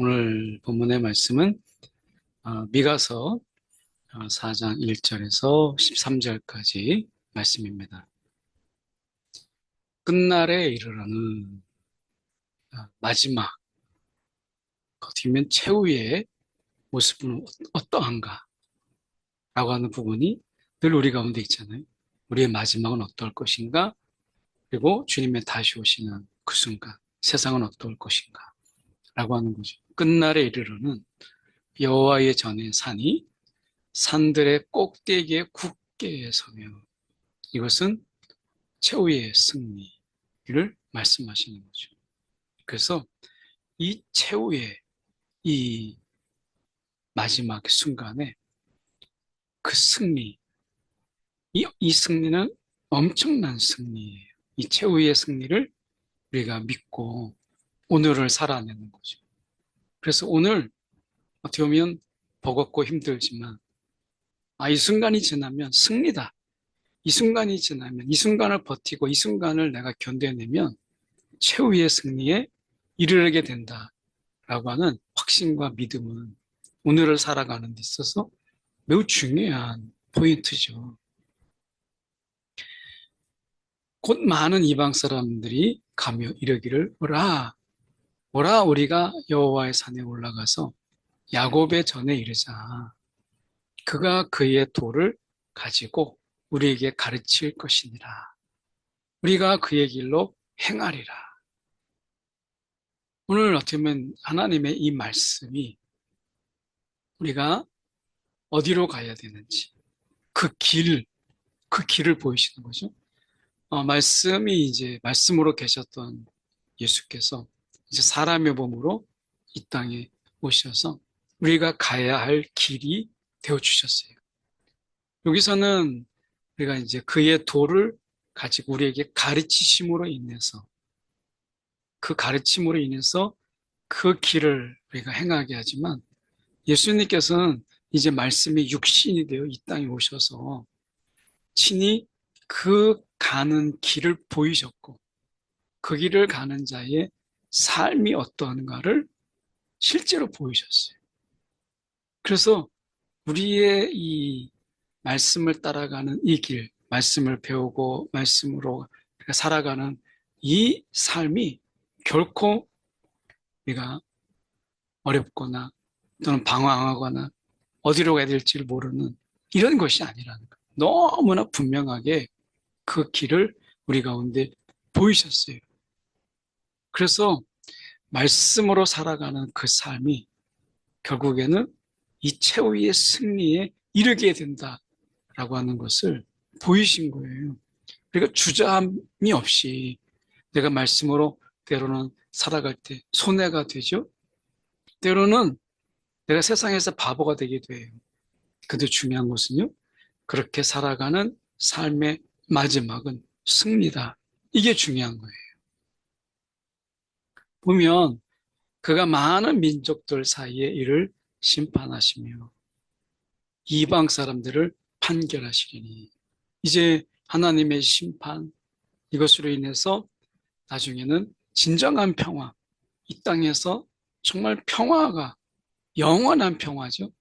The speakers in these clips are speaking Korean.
오늘 본문의 말씀은 미가서 4장 1절에서 13절까지 말씀입니다. 끝날에 이르러는 마지막, 어떻게 보면 최후의 모습은 어떠한가 라고 하는 부분이 늘 우리 가운데 있잖아요. 우리의 마지막은 어떨 것인가, 그리고 주님의 다시 오시는 그 순간 세상은 어떨 것인가 라고 하는 거죠. 끝날에 이르러는 여호와의 전에 산이 산들의 꼭대기에 굳게 서며, 이것은 최후의 승리를 말씀하시는 거죠. 그래서 이 최후의 이 마지막 순간에 그 승리, 이 승리는 엄청난 승리예요. 이 최후의 승리를 우리가 믿고 오늘을 살아내는 거죠. 그래서 오늘 어떻게 보면 버겁고 힘들지만 이 순간이 지나면 승리다. 이 순간이 지나면, 이 순간을 버티고 이 순간을 내가 견뎌내면 최후의 승리에 이르게 된다라고 하는 확신과 믿음은 오늘을 살아가는 데 있어서 매우 중요한 포인트죠. 곧 많은 이방 사람들이 가며 이르기를, 오라 우리가 여호와의 산에 올라가서 야곱의 전에 이르자. 그가 그의 돌을 가지고 우리에게 가르칠 것이니라. 우리가 그의 길로 행하리라. 오늘 어떻게 보면 하나님의 이 말씀이 우리가 어디로 가야 되는지 그 길을 보이시는 거죠. 말씀이 이제 말씀으로 계셨던 예수께서 이제 사람의 몸으로 이 땅에 오셔서 우리가 가야 할 길이 되어 주셨어요. 여기서는 우리가 이제 그의 도를 가지고 우리에게 가르치심으로 인해서, 그 가르침으로 인해서 그 길을 우리가 행하게 하지만, 예수님께서는 이제 말씀이 육신이 되어 이 땅에 오셔서 친히 그 가는 길을 보이셨고, 그 길을 가는 자의 삶이 어떠한가를 실제로 보이셨어요. 그래서 우리의 이 말씀을 따라가는 이 길, 말씀을 배우고 말씀으로 살아가는 이 삶이 결코 우리가 어렵거나 또는 방황하거나 어디로 가야 될지를 모르는 이런 것이 아니라는 거예요. 너무나 분명하게 그 길을 우리 가운데 보이셨어요. 그래서 말씀으로 살아가는 그 삶이 결국에는 이 최후의 승리에 이르게 된다라고 하는 것을 보이신 거예요. 그러니까 주저함이 없이 내가 말씀으로 때로는 살아갈 때 손해가 되죠. 때로는 내가 세상에서 바보가 되게 돼요. 근데 중요한 것은요, 그렇게 살아가는 삶의 마지막은 승리다. 이게 중요한 거예요. 보면 그가 많은 민족들 사이에 이를 심판하시며 이방 사람들을 판결하시리니, 이제 하나님의 심판, 이것으로 인해서 나중에는 진정한 평화, 이 땅에서 정말 평화가, 영원한 평화죠.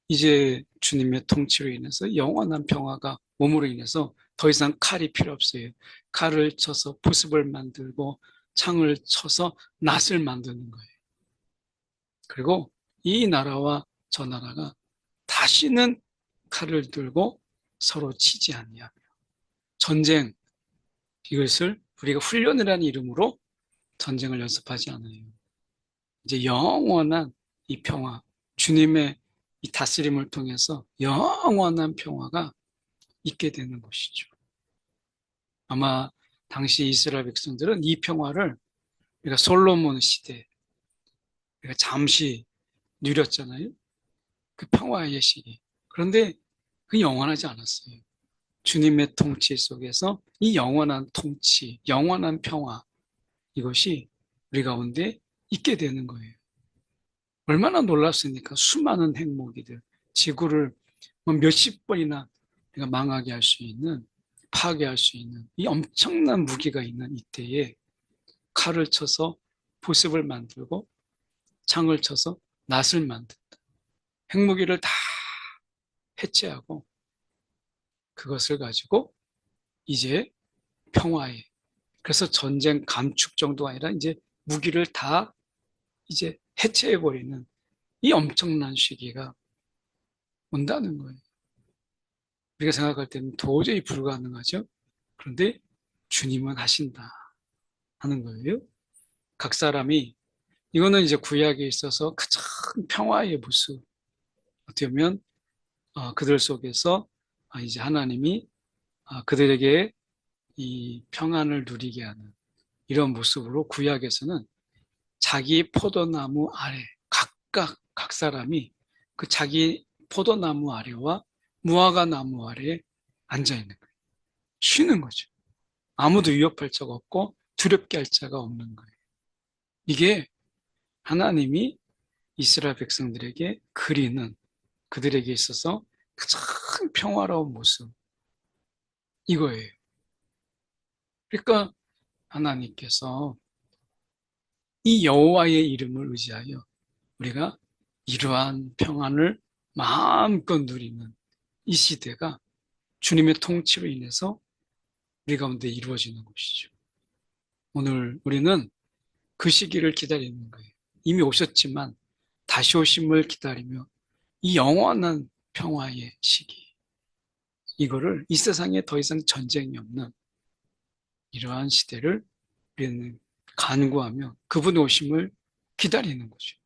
이제 주님의 통치로 인해서 영원한 평화가 몸으로 인해서 더 이상 칼이 필요 없어요. 칼을 쳐서 보습을 만들고 창을 쳐서 낫을 만드는 거예요. 그리고 이 나라와 저 나라가 다시는 칼을 들고 서로 치지 아니하며 전쟁, 이것을 우리가 훈련이라는 이름으로 전쟁을 연습하지 않아요. 이제 영원한 이 평화, 주님의 이 다스림을 통해서 영원한 평화가 있게 되는 것이죠. 아마 당시 이스라엘 백성들은 이 평화를 우리가 솔로몬 시대 우리가 잠시 누렸잖아요. 그 평화의 시기. 그런데 그 영원하지 않았어요. 주님의 통치 속에서 이 영원한 통치, 영원한 평화, 이것이 우리 가운데 있게 되는 거예요. 얼마나 놀랍습니까? 수많은 핵무기들, 지구를 몇십 번이나 우리가 망하게 할 수 있는, 파괴할 수 있는 이 엄청난 무기가 있는 이때에 칼을 쳐서 보습을 만들고 창을 쳐서 낫을 만든다. 핵무기를 다 해체하고 그것을 가지고 이제 평화에, 그래서 전쟁 감축 정도가 아니라 이제 무기를 다 이제 해체해버리는 이 엄청난 시기가 온다는 거예요. 우리가 생각할 때는 도저히 불가능하죠. 그런데 주님은 하신다 하는 거예요. 각 사람이, 이거는 이제 구약에 있어서 가장 평화의 모습, 어떻게 보면 그들 속에서 이제 하나님이 그들에게 이 평안을 누리게 하는 이런 모습으로 구약에서는 자기 포도나무 아래 각각 각 사람이 그 자기 포도나무 아래와 무화과 나무 아래에 앉아 있는 거예요. 쉬는 거죠. 아무도 위협할 자가 없고 두렵게 할 자가 없는 거예요. 이게 하나님이 이스라엘 백성들에게 그리는, 그들에게 있어서 가장 평화로운 모습, 이거예요. 그러니까 하나님께서 이 여호와의 이름을 의지하여 우리가 이러한 평안을 마음껏 누리는 이 시대가 주님의 통치로 인해서 우리 가운데 이루어지는 것이죠. 오늘 우리는 그 시기를 기다리는 거예요. 이미 오셨지만 다시 오심을 기다리며 이 영원한 평화의 시기, 이거를 이 세상에 더 이상 전쟁이 없는 이러한 시대를 우리는 간구하며 그분의 오심을 기다리는 거죠.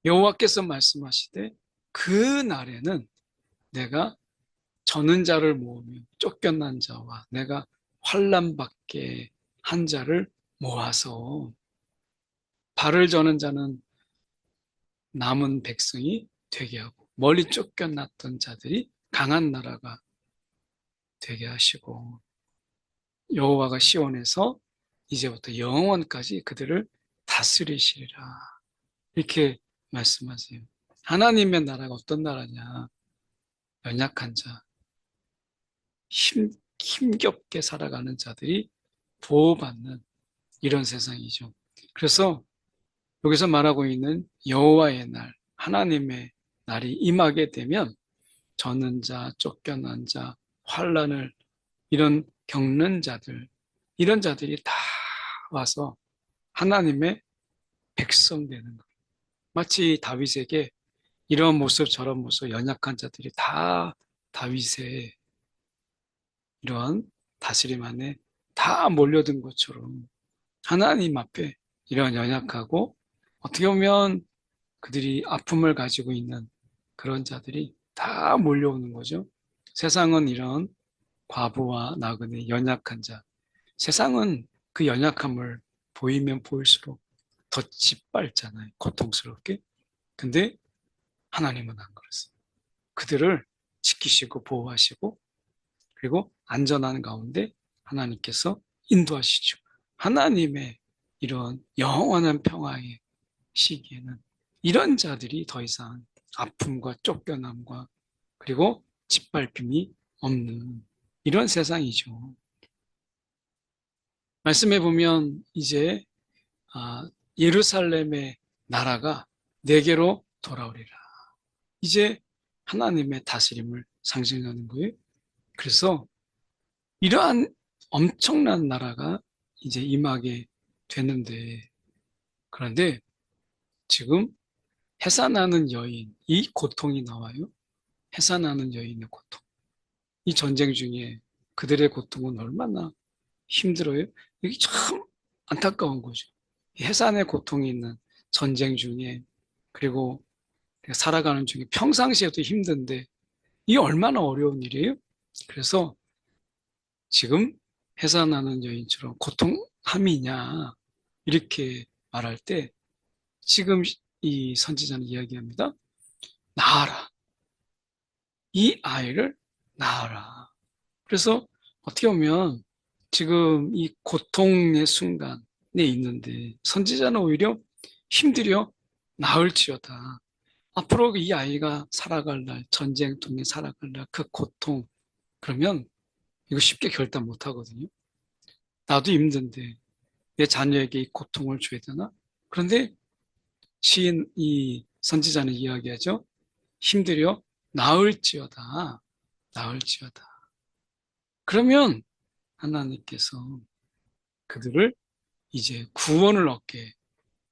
여호와께서 말씀하시되 그 날에는 내가 저는 자를 모으며 쫓겨난 자와 내가 환난 받게 한 자를 모아서 발을 저는 자는 남은 백성이 되게 하고 멀리 쫓겨났던 자들이 강한 나라가 되게 하시고 여호와가 시온에서 이제부터 영원까지 그들을 다스리시리라. 이렇게 말씀하세요. 하나님의 나라가 어떤 나라냐? 연약한 자, 힘겹게 살아가는 자들이 보호받는 이런 세상이죠. 그래서 여기서 말하고 있는 여호와의 날, 하나님의 날이 임하게 되면 저는 자, 쫓겨난 자, 환난을 이런 겪는 자들, 이런 자들이 다 와서 하나님의 백성 되는 거예요. 마치 다윗에게 이런 모습 저런 모습 연약한 자들이 다 다윗의 이러한 다스림 안에 다 몰려든 것처럼 하나님 앞에 이런 연약하고 어떻게 보면 그들이 아픔을 가지고 있는 그런 자들이 다 몰려오는 거죠. 세상은 이런 과부와 나그네 연약한 자, 세상은 그 연약함을 보이면 보일수록 더 짓밟잖아요. 고통스럽게. 근데 하나님은 안 그렇습니다. 그들을 지키시고 보호하시고 그리고 안전한 가운데 하나님께서 인도하시죠. 하나님의 이런 영원한 평화의 시기에는 이런 자들이 더 이상 아픔과 쫓겨남과 그리고 짓밟힘이 없는 이런 세상이죠. 말씀해 보면 이제 예루살렘의 나라가 내게로 돌아오리라. 이제 하나님의 다스림을 상징하는 거예요. 그래서 이러한 엄청난 나라가 이제 임하게 되는데, 그런데 지금 해산하는 여인, 이 고통이 나와요. 해산하는 여인의 고통. 이 전쟁 중에 그들의 고통은 얼마나 힘들어요. 이게 참 안타까운 거죠. 해산의 고통이 있는 전쟁 중에, 그리고 살아가는 중에 평상시에도 힘든데 이게 얼마나 어려운 일이에요. 그래서 지금 해산하는 여인처럼 고통함이냐 이렇게 말할 때 지금 이 선지자는 이야기합니다. 낳아라. 이 아이를 낳아라. 그래서 어떻게 보면 지금 이 고통의 순간에 있는데 선지자는 오히려 힘들여 나을지어다. 앞으로 이 아이가 살아갈 날, 전쟁 통해 살아갈 날, 그 고통, 그러면 이거 쉽게 결단 못 하거든요. 나도 힘든데 내 자녀에게 이 고통을 줘야 되나? 그런데 시인, 이 선지자는 이야기하죠. 힘들여 나을지어다. 나을지어다. 그러면 하나님께서 그들을 이제 구원을 얻게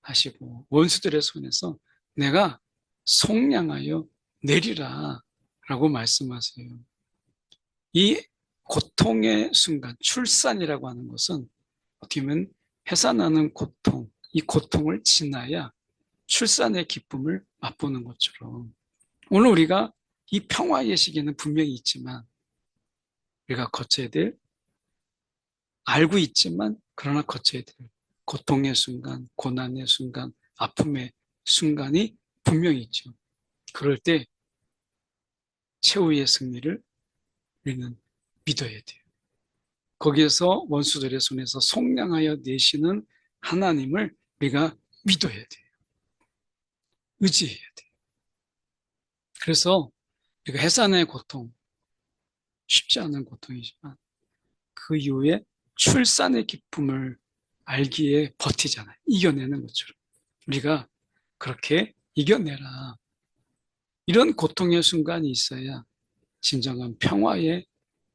하시고 원수들의 손에서 내가 속량하여 내리라 라고 말씀하세요. 이 고통의 순간, 출산이라고 하는 것은 어떻게 보면 해산하는 고통, 이 고통을 지나야 출산의 기쁨을 맛보는 것처럼 오늘 우리가 이 평화의 시기는 분명히 있지만 우리가 거쳐야 될, 알고 있지만 그러나 거쳐야 될 고통의 순간, 고난의 순간, 아픔의 순간이 분명히 있죠. 그럴 때 최후의 승리를 우리는 믿어야 돼요. 거기에서 원수들의 손에서 속량하여 내시는 하나님을 우리가 믿어야 돼요. 의지해야 돼요. 그래서 우리가 해산의 고통, 쉽지 않은 고통이지만 그 이후에 출산의 기쁨을 알기에 버티잖아요. 이겨내는 것처럼. 우리가 그렇게 이겨내라. 이런 고통의 순간이 있어야 진정한 평화의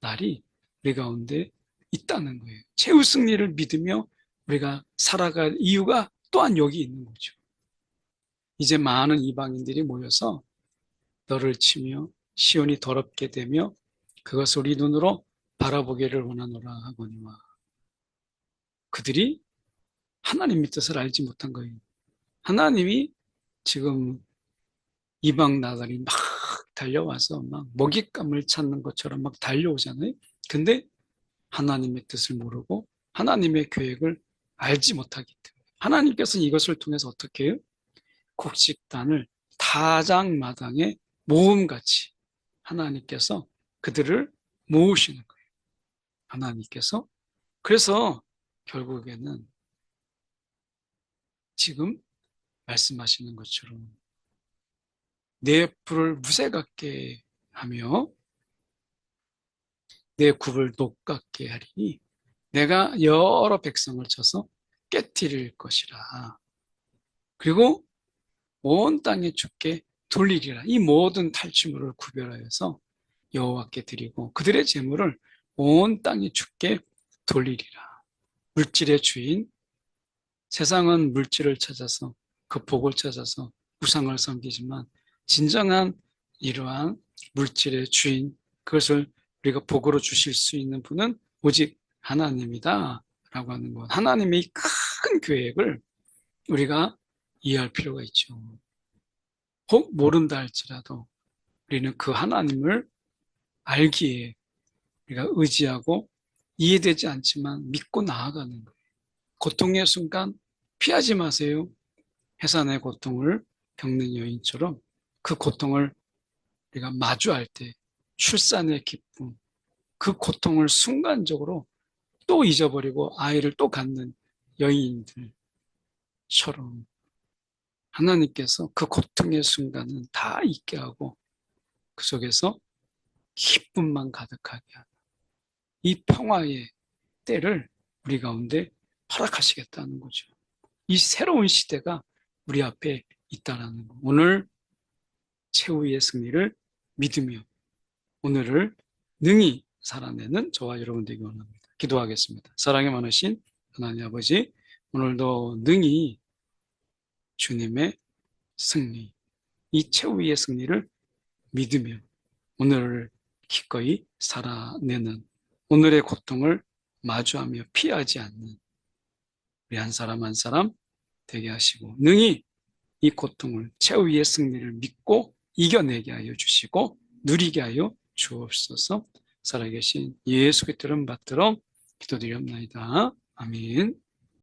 날이 우리 가운데 있다는 거예요. 최후 승리를 믿으며 우리가 살아갈 이유가 또한 여기 있는 거죠. 이제 많은 이방인들이 모여서 너를 치며 시온이 더럽게 되며 그것을 우리 눈으로 바라보기를 원하노라 하거니와 그들이 하나님의 뜻을 알지 못한 거예요. 하나님이 지금 이방 나라들이 막 달려와서 막 먹잇감을 찾는 것처럼 막 달려오잖아요. 근데 하나님의 뜻을 모르고 하나님의 계획을 알지 못하기 때문에 하나님께서는 이것을 통해서 어떻게 해요? 곡식단을 다장마당에 모음같이 하나님께서 그들을 모으시는 거예요. 하나님께서. 그래서 결국에는 지금 말씀하시는 것처럼 내 뿔을 무쇠 같게 하며 내 굽을 녹 같게 하리니 내가 여러 백성을 쳐서 깨뜨릴 것이라. 그리고 온 땅에 주께 돌리리라. 이 모든 탈취물을 구별하여서 여호와께 드리고 그들의 재물을 온 땅에 주께 돌리리라. 물질의 주인, 세상은 물질을 찾아서 그 복을 찾아서 우상을 섬기지만 진정한 이러한 물질의 주인, 그것을 우리가 복으로 주실 수 있는 분은 오직 하나님이다 라고 하는 것. 하나님의 큰 계획을 우리가 이해할 필요가 있죠. 혹 모른다 할지라도 우리는 그 하나님을 알기에 우리가 의지하고 이해되지 않지만 믿고 나아가는 거예요. 고통의 순간 피하지 마세요. 해산의 고통을 겪는 여인처럼 그 고통을 우리가 마주할 때 출산의 기쁨, 그 고통을 순간적으로 또 잊어버리고 아이를 또 갖는 여인들처럼 하나님께서 그 고통의 순간은 다 잊게 하고 그 속에서 기쁨만 가득하게 하는 이 평화의 때를 우리 가운데 허락하시겠다는 거죠. 이 새로운 시대가 우리 앞에 있다는 거. 오늘 최후의 승리를 믿으며 오늘을 능히 살아내는 저와 여러분들에게 원합니다. 기도하겠습니다. 사랑이 많으신 하나님 아버지, 오늘도 능히 주님의 승리, 이 최후의 승리를 믿으며 오늘을 기꺼이 살아내는 오늘의 고통을 마주하며 피하지 않는 우리 한 사람 한 사람 되게 하시고 능히 이 고통을 최후의 승리를 믿고 이겨내게 하여 주시고 누리게 하여 주옵소서. 살아계신 예수 그리스도를 받들어 기도드리옵나이다. 아멘.